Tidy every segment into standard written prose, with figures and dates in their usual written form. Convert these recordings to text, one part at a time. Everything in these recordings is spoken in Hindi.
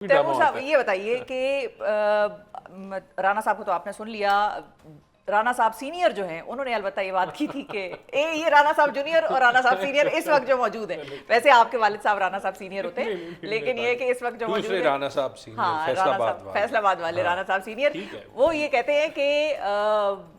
तैमूर साहब ये बताइए कि राणा साहब को तो आपने सुन लिया। राणा साहब सीनियर जो हैं उन्होंने अलबत्ता ये बात की थी कि ये राणा साहब जूनियर और राणा साहब सीनियर इस वक्त जो मौजूद हैं, वैसे आपके वालिद साहब राणा साहब सीनियर होते हैं, लेकिन ये कि इस वक्त जो मौजूद है राणा साहब सीनियर, हाँ राणा साहब फैसलाबाद वाले राणा साहब सीनियर, वो ये कहते हैं कि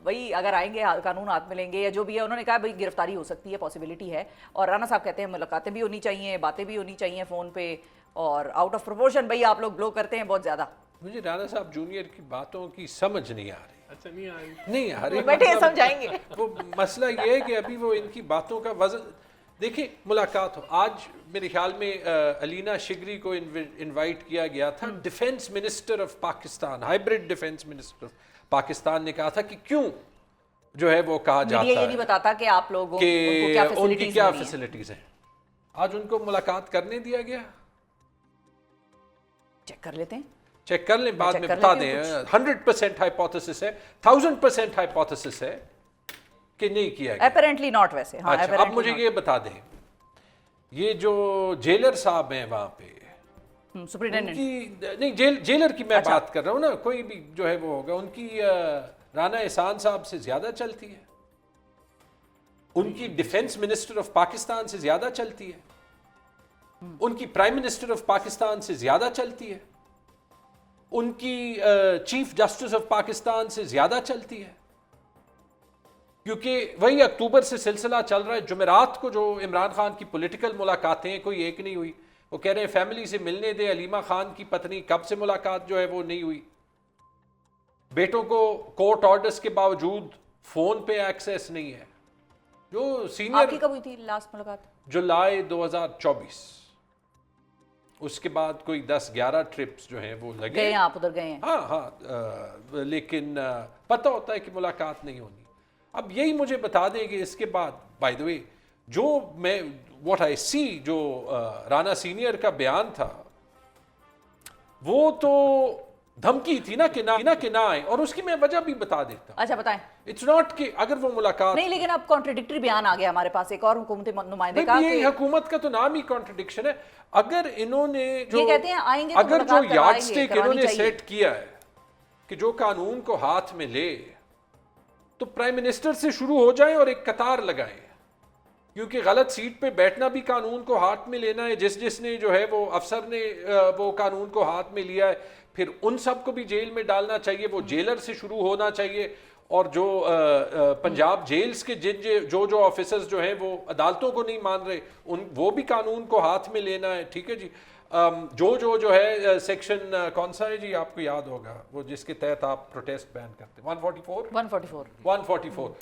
भाई अगर आएंगे कानून हाथ में लेंगे या जो भी है, उन्होंने कहा भाई गिरफ्तारी हो सकती है, पॉसिबिलिटी है। और राणा साहब कहते हैं मुलाकातें भी होनी चाहिए, बातें भी होनी चाहिए फ़ोन पे, और आउट ऑफ प्रोपोर्शन भाई आप लोग ब्लो करते हैं बहुत ज्यादा। मुझे राणा साहब जूनियर की बातों की समझ नहीं आ रही। अच्छा नहीं आ रही, नहीं आ रही, बैठे समझाएंगे। वो मसला ये है कि अभी वो इनकी बातों का वजन देखिए। मुलाकात हो, आज मेरे ख्याल में अलीना शिगरी को इनवाइट किया गया था। Defence minister of Pakistan, hybrid defence minister of Pakistan ने कहा था कि क्यों जो है वो कहा जाता है, ये नहीं बताता कि आप लोगों कि उनकी क्या फैसिलिटीज हैं। आज उनको मुलाकात करने दिया गया। चेक कर लेते हैं, चेक कर लें, बाद में बता दें। 100% हाइपोथेसिस है, 1000% हाइपोथेसिस है कि नहीं किया गया। अपैरेंटली नॉट वैसे। हाँ, अच्छा, अब मुझे ये बता दें, ये जो जेलर साहब हैं वहां पे, सुपरिटेंडेंट नहीं जेलर की मैं बात कर रहा हूँ ना, कोई भी जो है वो होगा, उनकी राना एहसान साहब से ज्यादा चलती है, उनकी डिफेंस मिनिस्टर ऑफ पाकिस्तान से ज्यादा चलती है, उनकी प्राइम मिनिस्टर ऑफ पाकिस्तान से ज्यादा चलती है, उनकी चीफ जस्टिस ऑफ पाकिस्तान से ज्यादा चलती है। क्योंकि वही अक्टूबर से सिलसिला चल रहा है। जुमेरात को जो इमरान खान की पॉलिटिकल मुलाकातें कोई एक नहीं हुई, वो कह रहे हैं फैमिली से मिलने दे। अलीमा खान की पत्नी कब से मुलाकात जो है वो नहीं हुई। बेटों को कोर्ट ऑर्डर्स के बावजूद फोन पे एक्सेस नहीं है। जो सीनियर, आपकी कब हुई थी लास्ट मुलाकात? जुलाई 2024। उसके बाद कोई 10-11 ट्रिप्स जो हैं वो लगे। गए आप उधर गए हैं? हाँ हाँ, लेकिन पता होता है कि मुलाकात नहीं होनी। अब यही मुझे बता दें कि इसके बाद, बाय द वे, जो मैं व्हाट आई सी, जो राणा सीनियर का बयान था, वो तो धमकी थी ना कि ना आए, और उसकी मैं वजह भी बता देता। अच्छा बताएं। इट्स नॉट कि अगर वो मुलाकात नहीं, लेकिन अब कॉन्ट्रडिक्टरी बयान आ गया हमारे पास एक और हुकूमती नुमाइंदे का। ये हुकूमत का तो नाम ही कॉन्ट्रडिक्शन है। अगर इन्होंने जो ये कहते हैं आएंगे, अगर जो यार्डस्टिक इन्होंने सेट किया है कि जो कानून को हाथ में ले, तो प्राइम मिनिस्टर से शुरू हो जाए और एक कतार लगाएं। क्योंकि गलत सीट पे बैठना भी कानून को हाथ में लेना है। जिसने जो है वो अफसर ने वो कानून को हाथ में लिया है, फिर उन सब को भी जेल में डालना चाहिए। वो जेलर से शुरू होना चाहिए। और जो पंजाब जेल्स के जो ऑफिसर्स जो हैं वो अदालतों को नहीं मान रहे, वो भी कानून को हाथ में लेना है। ठीक है जी। जो है सेक्शन कौन सा है जी, आपको याद होगा, वो जिसके तहत आप प्रोटेस्ट बैन करते हैं, 144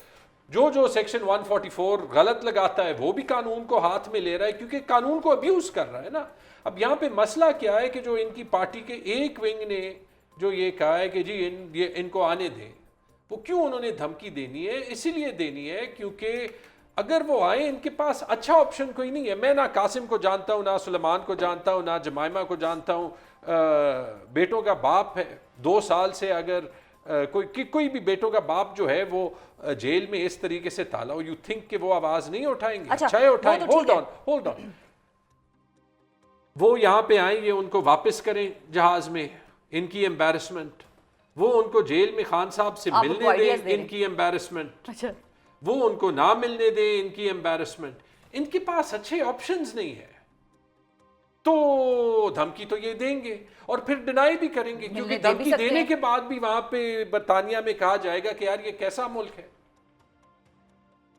जो सेक्शन 144 गलत लगाता है, वो भी कानून को हाथ में ले रहा है, क्योंकि कानून को अब्यूज कर रहा है ना। अब यहाँ पे मसला क्या है कि जो इनकी पार्टी के एक विंग ने जो ये कहा है कि जी इनको आने दें, वो क्यों उन्होंने धमकी देनी है? इसीलिए देनी है क्योंकि अगर वो आए, इनके पास अच्छा ऑप्शन कोई नहीं है। मैं ना कासिम को जानता हूँ, ना सुलेमान को जानता हूँ, ना जमाइमा को जानता हूँ। बेटों का बाप है, 2 साल से अगर कोई भी बेटों का बाप जो है वो जेल में इस तरीके से ताला हो, यू थिंक कि वो आवाज नहीं उठाएंगे? अच्छा है, उठाएं। होल्ड ऑन, वो यहाँ पे आएंगे, उनको वापस करें जहाज में, इनकी एम्बैरसमेंट। वो उनको जेल में खान साहब से मिलने दें, इनकी एम्बैरसमेंट। अच्छा, वो उनको ना मिलने दें, इनकी एम्बैरसमेंट। इनके पास अच्छे ऑप्शंस नहीं है, तो धमकी तो ये देंगे और फिर डिनाई भी करेंगे, क्योंकि धमकी देने के बाद भी वहां पे बरतानिया में कहा जाएगा कि यार ये कैसा मुल्क है।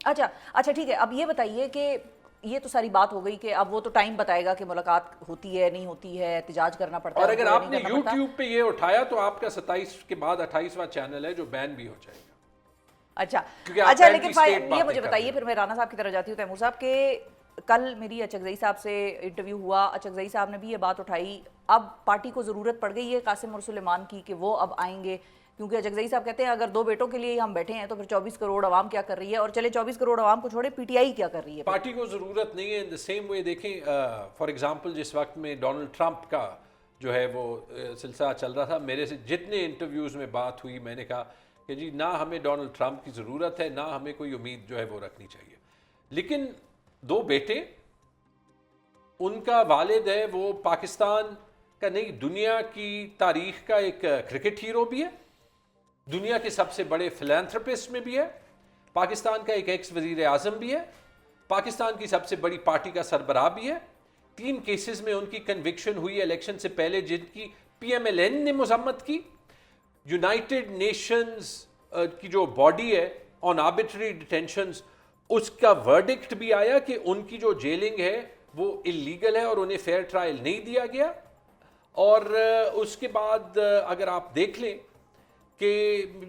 अच्छा ठीक है। अब ये बताइए कि ये तो सारी बात हो गई कि अब वो तो टाइम बताएगा कि मुलाकात होती है नहीं होती है, एहतजाज करना पड़ता है। और अगर आपने YouTube पे ये उठाया तो आपका 27 के बाद 28वां चैनल है जो बैन भी हो जाएगा। अच्छा, लेकिन ये मुझे बताइए, फिर मैं राणा साहब की तरफ जाती हूँ। तैमूर साहब के कल मेरी अचकजई साहब से इंटरव्यू हुआ, अचकजई साहब ने भी ये बात उठाई। अब पार्टी को ज़रूरत पड़ गई है कासिम और सुलेमान की कि वो अब आएंगे, क्योंकि अचकजई साहब कहते हैं अगर 2 बेटों के लिए हम बैठे हैं तो फिर 24 करोड़ आवाम क्या कर रही है? और चले 24 करोड़ आवाम को छोड़े, पीटीआई क्या कर रही है? पार्टी को ज़रूरत नहीं है। इन द सेम वे देखें, फॉर एग्जांपल जिस वक्त में डोनाल्ड ट्रंप का जो है वो सिलसिला चल रहा था, मेरे से जितने इंटरव्यूज़ में बात हुई, मैंने कहा कि जी ना हमें डोनाल्ड ट्रंप की ज़रूरत है, ना हमें कोई उम्मीद जो है वो रखनी चाहिए। लेकिन 2 बेटे, उनका वालिद है वो पाकिस्तान का नहीं, दुनिया की तारीख का एक क्रिकेट हीरो भी है, दुनिया के सबसे बड़े फिलैंथ्रोपिस्ट में भी है, पाकिस्तान का एक एक्स वजीर आजम भी है, पाकिस्तान की सबसे बड़ी पार्टी का सरबराह भी है। 3 केसेस में उनकी कन्विक्शन हुई इलेक्शन से पहले, जिनकी PMLN ने मजम्मत की। यूनाइटेड नेशंस की जो बॉडी है ऑन आर्बिट्ररी डिटेंशंस, उसका वर्डिक्ट भी आया कि उनकी जो जेलिंग है वो इलीगल है और उन्हें फेयर ट्रायल नहीं दिया गया। और उसके बाद अगर आप देख लें कि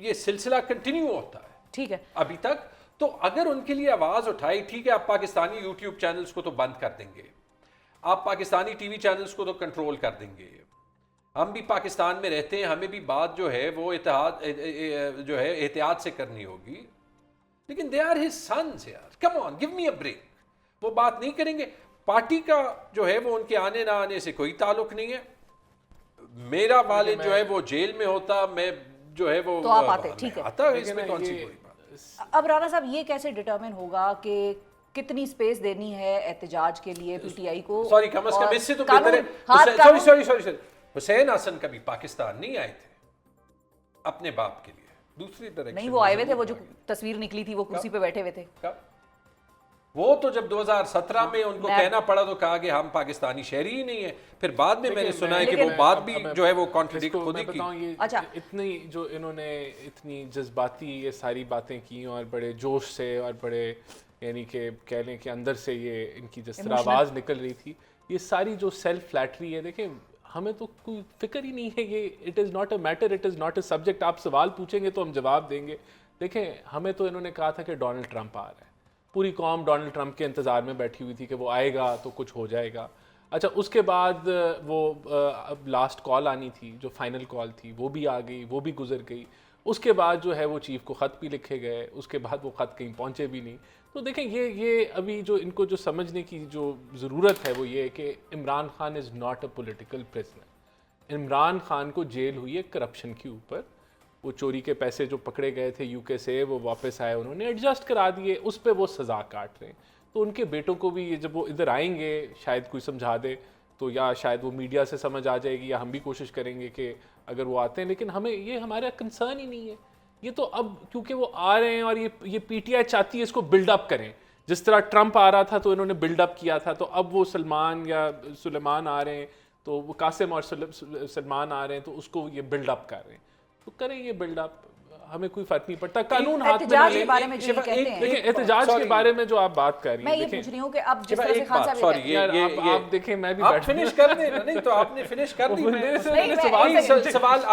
ये सिलसिला कंटिन्यू होता है, ठीक है, अभी तक। तो अगर उनके लिए आवाज उठाई, ठीक है, आप पाकिस्तानी यूट्यूब चैनल्स को तो बंद कर देंगे, आप पाकिस्तानी टीवी चैनल्स को तो कंट्रोल कर देंगे, हम भी पाकिस्तान में रहते हैं, हमें भी बात जो है वो जो है एहतियात से करनी होगी, लेकिन दे आर हिज सन्स यार, come on, give me a break. वो बात नहीं करेंगे। पार्टी का जो है वो उनके आने ना आने से कोई ताल्लुक नहीं है। मेरा वालिद जो है वो जेल में होता, मैं जो है वो तो आप आते, ठीक है, आता, इसमें कौन सी कोई बात। अब राना साहब ये कैसे डिटरमिन होगा कि कितनी स्पेस देनी है एहतजाज के लिए पीटीआई को? सॉरी, कम से कम इससे तो बेहतर है। सॉरी, हुसैन हसन कभी पाकिस्तान नहीं आए थे अपने बाप के लिए, दूसरी डायरेक्शन नहीं, वो आए हुए थे, वो जो तस्वीर निकली थी वो कुर्सी पे बैठे हुए थे। वो तो जब 2017 में उनको कहना पड़ा तो कहा कि हम पाकिस्तानी शहरी ही नहीं है, फिर बाद में मैंने सुना है कि वो बात भी जो है वो कॉन्ट्रडिक्ट खुद ही की। अच्छा, इतनी जो इन्होंने इतनी जज्बाती ये सारी बातें की और बड़े जोश से और बड़े यानी कि कह लें कि अंदर से ये इनकी जिस तरह आवाज़ निकल रही थी, ये सारी जो सेल्फ फ्लैटरी है, देखें हमें तो कोई फिक्र ही नहीं है, ये it is not a matter, it is not a subject. आप सवाल पूछेंगे तो हम जवाब देंगे। देखें, हमें तो इन्होंने कहा था कि डोनाल्ड ट्रंप आ रहा है, पूरी कौम डोनाल्ड ट्रंप के इंतज़ार में बैठी हुई थी कि वो आएगा तो कुछ हो जाएगा। अच्छा, उसके बाद वो लास्ट कॉल आनी थी, जो फाइनल कॉल थी, वो भी आ गई, वो भी गुजर गई। उसके बाद जो है वो चीफ को ख़त भी लिखे गए, उसके बाद वो ख़त कहीं पहुँचे भी नहीं। तो देखें, ये अभी जो इनको जो समझने की जो ज़रूरत है वो ये है कि Imran Khan is not a political prisoner. Imran Khan को जेल हुई है करप्शन के ऊपर, वो चोरी के पैसे जो पकड़े गए थे यूके से, वो वापस आए, उन्होंने एडजस्ट करा दिए, उस पर वो सज़ा काट रहे हैं। तो उनके बेटों को भी जब वो इधर आएंगे शायद कोई समझा दे, तो या शायद वो मीडिया से समझ आ जाएगी, या हम भी कोशिश करेंगे कि अगर वो आते हैं। लेकिन हमें ये हमारा कंसर्न ही नहीं है। ये तो अब क्योंकि वो आ रहे हैं और ये पीटीआई चाहती है इसको बिल्डअप करें, जिस तरह ट्रंप आ रहा था तो इन्होंने बिल्डअप किया था, तो अब वो सलमान या सुलेमान आ रहे हैं, तो वो कासिम और सलमान आ रहे हैं, तो उसको ये बिल्डअप कर रहे हैं। तो करें ये बिल्डअप, हमें कोई फर्क नहीं पड़ता। कानून हाथ में ना लें। देखिए, एहतजाज के बारे में जो आप बात कर रही हैं, मैं ये पूछ रही हूं कि अब जिस तरह से खान साहब आप देखें, मैं भी फिनिश कर दें, नहीं तो आपने फिनिश कर दी, सवाल